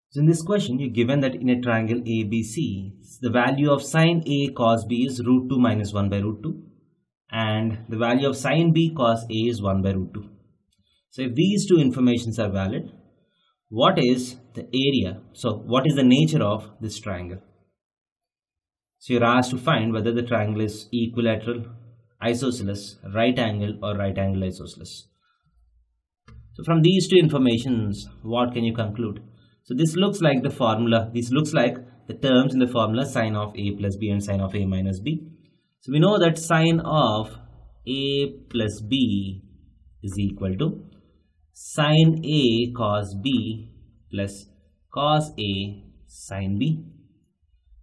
So in this question, you're given that in a triangle ABC, the value of sine A cos B is root 2 minus 1 by root 2. And the value of sine B cos A is 1 by root 2. So if these two informations are valid, what is the area? So what is the nature of this triangle? So you're asked to find whether the triangle is equilateral, isosceles, right angle or right angle isosceles. So from these two informations, what can you conclude? So this looks like the formula. This looks like the terms in the formula sine of A plus B and sine of A minus B. So we know that sine of A plus B is equal to sine A cos B plus cos A sine B.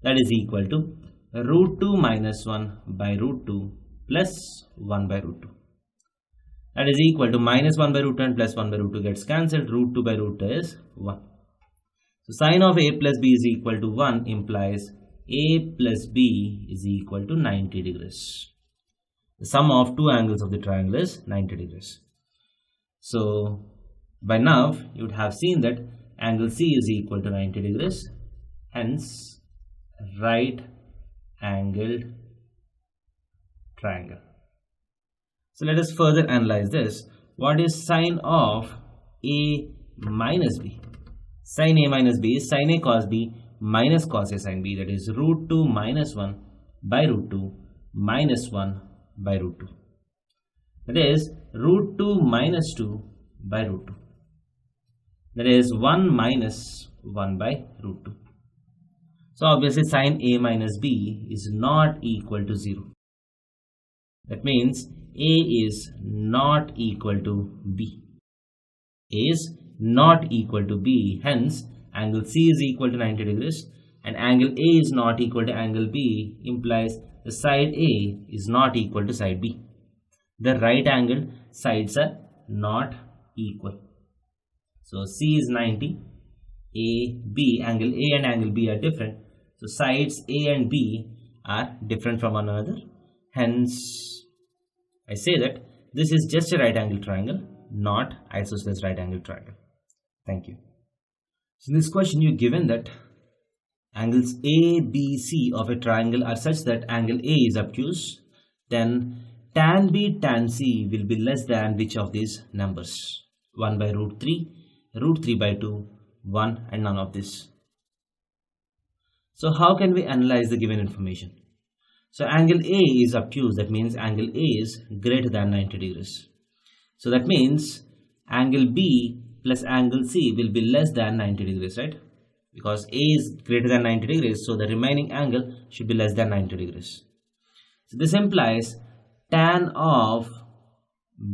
That is equal to root 2 minus 1 by root 2 plus 1 by root 2. That is equal to minus 1 by root 2 and plus 1 by root 2 gets cancelled. Root 2 by root 2 is 1. So sine of A plus B is equal to 1 implies A plus B is equal to 90 degrees. The sum of two angles of the triangle is 90 degrees. So by now you would have seen that angle C is equal to 90 degrees. Hence right angled triangle. So let us further analyze this. What is sine of A minus B? Sine A minus B is sine A cos B minus cos A sine B. That is root 2 minus 1 by root 2 minus 1 by root 2. That is root 2 minus 2 by root 2. That is 1 minus 1 by root 2. So obviously sine A minus B is not equal to 0. That means A is not equal to B. A is not equal to B. Hence angle C is equal to 90 degrees and angle A is not equal to angle B implies the side A is not equal to side B. The right angled sides are not equal. So C is 90, A, B, angle A and angle B are different. So sides A and B are different from one another. Hence I say that this is just a right angle triangle, not isosceles right angle triangle. Thank you. So in this question you're given that angles A, B, C of a triangle are such that angle A is obtuse, then tan B, tan C will be less than which of these numbers? 1 by root 3 by 2, 1 and none of this. So how can we analyze the given information? So angle A is obtuse, that means angle A is greater than 90 degrees. So that means angle B plus angle C will be less than 90 degrees, right? Because A is greater than 90 degrees, so the remaining angle should be less than 90 degrees. So this implies tan of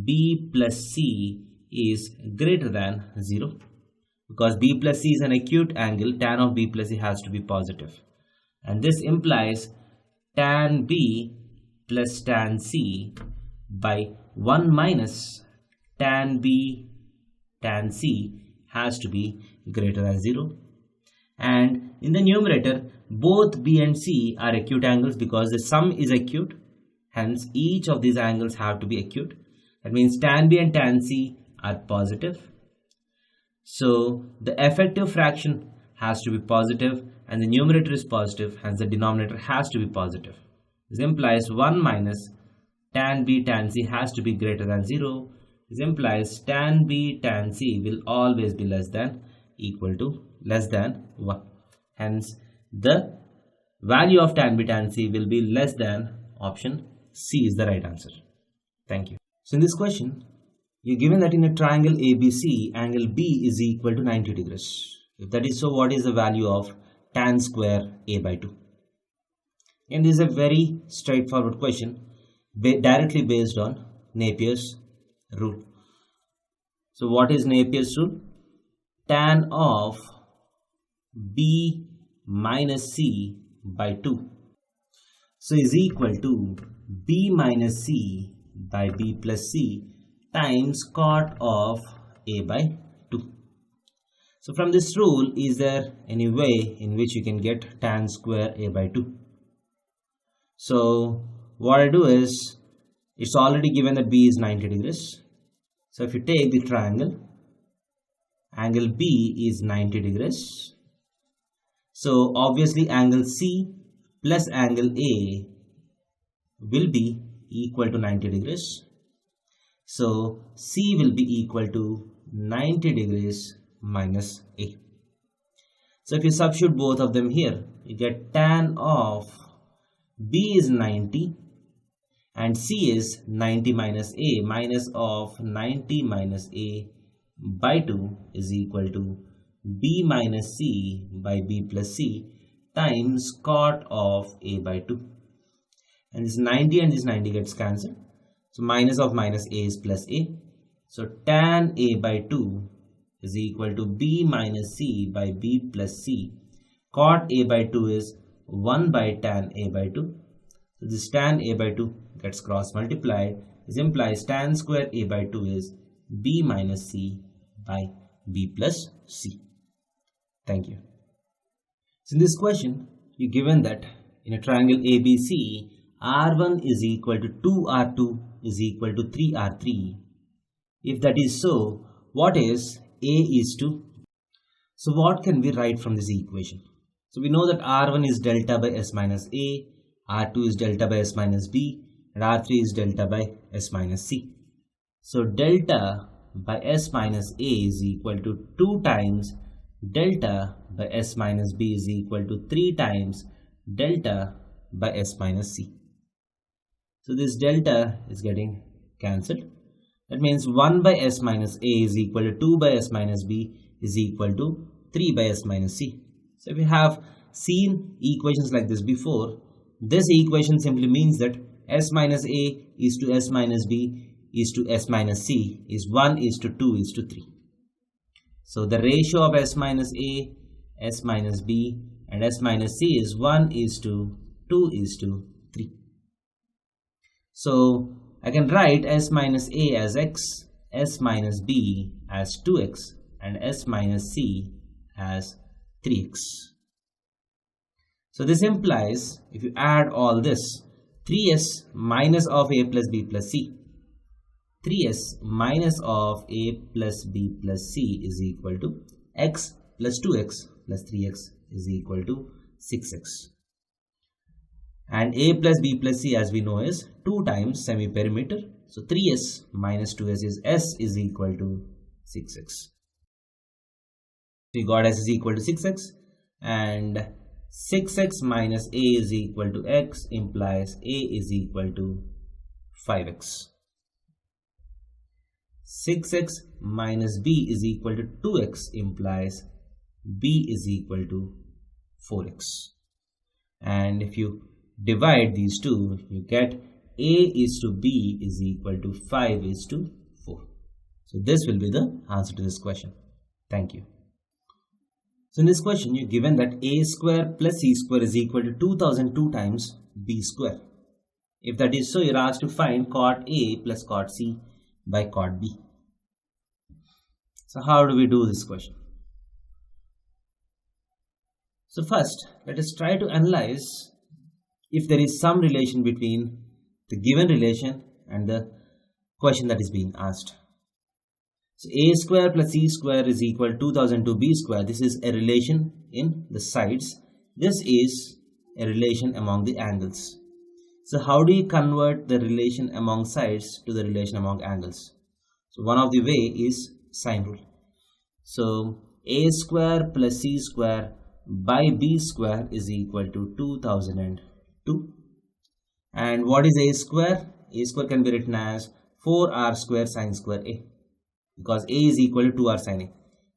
B plus C is greater than 0. Because B plus C is an acute angle, tan of B plus C has to be positive. And this implies tan B plus tan C by 1 minus tan B tan C has to be greater than 0. And in the numerator, both B and C are acute angles because the sum is acute. Hence, each of these angles have to be acute. That means tan B and tan C are positive. So the effective fraction has to be positive and the numerator is positive, hence the denominator has to be positive. This implies 1 minus tan B tan C has to be greater than 0. This implies tan B tan C will always be less than equal to less than 1. Hence the value of tan B tan C will be less than option C is the right answer. Thank you. So in this question, you're given that in a triangle ABC, angle B is equal to 90 degrees. If that is so, what is the value of tan square A by 2? And this is a very straightforward question directly based on Napier's rule. So what is Napier's rule? Tan of B minus C by 2. So is equal to B minus C by B plus C times cot of A by 2. So from this rule, is there any way in which you can get tan square A by 2? So what I do is, it's already given that B is 90 degrees. So if you take the triangle, angle B is 90 degrees. So obviously angle C plus angle A will be equal to 90 degrees. So C will be equal to 90 degrees minus A. So if you substitute both of them here, you get tan of B is 90 and C is 90 minus A. Minus of 90 minus A by 2 is equal to B minus C by B plus C times cot of A by 2. And this 90 and this 90 gets cancelled. So minus of minus A is plus A. So tan A by 2 is equal to B minus C by B plus C. Cot A by 2 is 1 by tan A by 2. So this tan A by 2 gets cross multiplied. This implies tan square A by 2 is B minus C by B plus C. Thank you. So in this question, you're given that in a triangle ABC, R1 is equal to 2R2 is equal to 3R3. If that is so, what is A is to? So what can we write from this equation? So we know that R1 is delta by S minus A, R2 is delta by S minus B, and R3 is delta by S minus C. So delta by S minus A is equal to 2 times delta by S minus B is equal to 3 times delta by S minus C. So this delta is getting cancelled. That means 1 by S minus A is equal to 2 by S minus B is equal to 3 by S minus C. So if you have seen equations like this before, this equation simply means that S minus A is to S minus B is to S minus C is 1 is to 2 is to 3. So the ratio of S minus A, S minus B and S minus C is 1 is to 2 is to 3. So I can write S minus A as x, S minus B as 2x and S minus C as 3x. So this implies if you add all this, 3s minus of A plus B plus C, 3s minus of A plus B plus C is equal to x plus 2x plus 3x is equal to 6x. And A plus B plus C as we know is 2 times semi-perimeter. So 3s minus 2s is S is equal to 6x. So we got S is equal to 6x and 6x minus A is equal to x implies A is equal to 5x. 6x minus B is equal to 2x implies B is equal to 4x. And if you divide these two, you get A is to B is equal to 5 is to 4. So this will be the answer to this question. Thank you. So in this question, you're given that A square plus C square is equal to 2002 times B square. If that is so, you're asked to find cot A plus cot C by cot B. So how do we do this question? So first, let us try to analyze if there is some relation between the given relation and the question that is being asked. So A square plus C square is equal to 2002 B square. This is a relation in the sides. This is a relation among the angles. So how do you convert the relation among sides to the relation among angles? So one of the way is sine rule. So A square plus C square by B square is equal to 2002. And what is A square? A square can be written as 4r square sine square A, because A is equal to 2r sine A.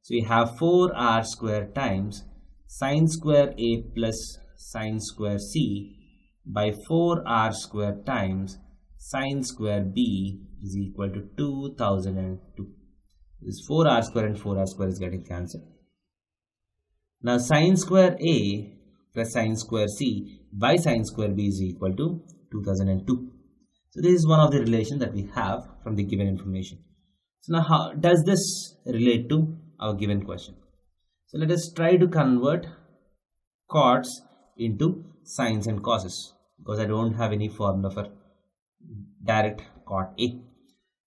So we have 4r square times sine square A plus sine square C by 4r square times sine square B is equal to 2002. This 4r square and 4r square is getting cancelled. Now sine square A plus sine square C by sine square B is equal to 2002. So this is one of the relations that we have from the given information. So now how does this relate to our given question? So let us try to convert cots into sines and coses, because I don't have any formula for direct cot A.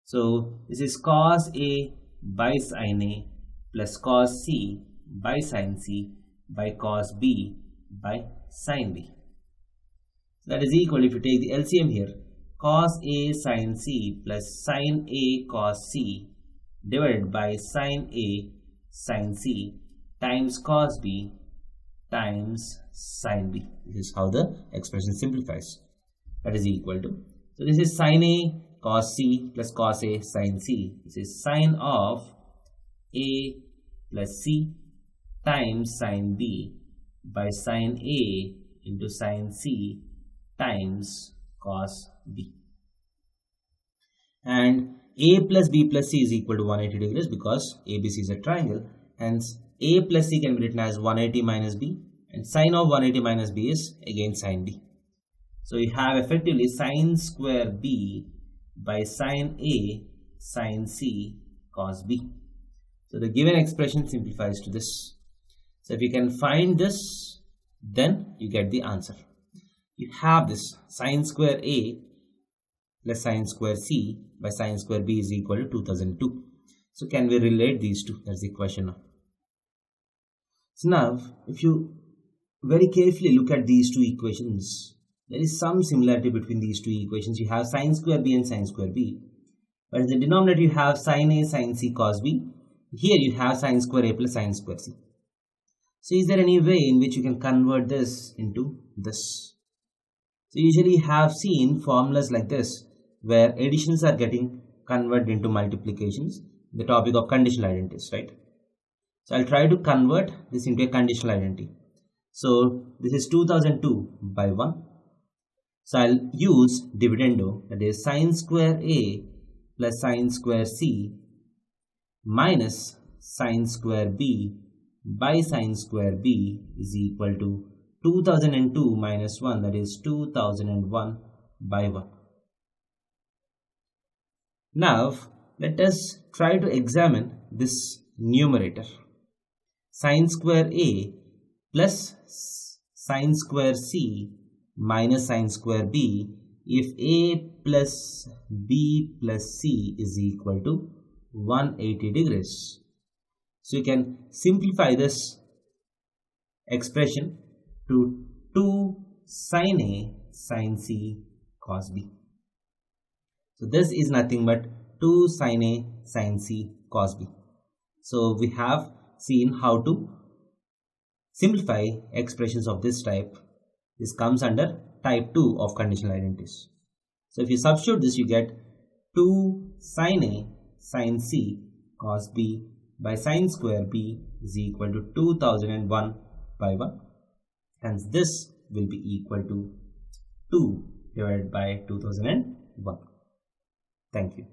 So this is cos A by sine A plus cos C by sine C by cos B by sin B. That is equal, if you take the LCM here, cos A sin C plus sin A cos C divided by sin A sin C times cos B times sin B. This is how the expression simplifies. That is equal to, so this is sin A cos C plus cos A sin C. This is sin of A plus C times sin B by sin A into sin C times cos B. And A plus B plus C is equal to 180 degrees because ABC is a triangle. Hence, A plus C can be written as 180 minus B, and sin of 180 minus B is again sin B. So you have effectively sin square B by sin A sin C cos B. So the given expression simplifies to this. So if you can find this, then you get the answer. You have this sin square A plus sin square C by sin square B is equal to 2002. So can we relate these two? That's the question now. So now, if you very carefully look at these two equations, there is some similarity between these two equations. You have sin square B and sin square B. But in the denominator, you have sin A sin C cos B. Here you have sin square A plus sin square C. So is there any way in which you can convert this into this? So usually you have seen formulas like this where additions are getting converted into multiplications, the topic of conditional identities, right? So I'll try to convert this into a conditional identity. So this is 2002 by 1. So I'll use dividendo, that is sin square A plus sin square C minus sin square B by sin square B is equal to 2002 minus 1, that is 2001 by 1. Now let us try to examine this numerator. Sin square A plus sin square C minus sin square B, if A plus B plus C is equal to 180 degrees. So you can simplify this expression to 2 sin A sin C cos B. So this is nothing but 2 sin A sin C cos B. So we have seen how to simplify expressions of this type. This comes under type 2 of conditional identities. So if you substitute this, you get 2 sin A sin C cos B by sin square B is equal to 2001 by 1. Hence this will be equal to 2 divided by 2001. Thank you.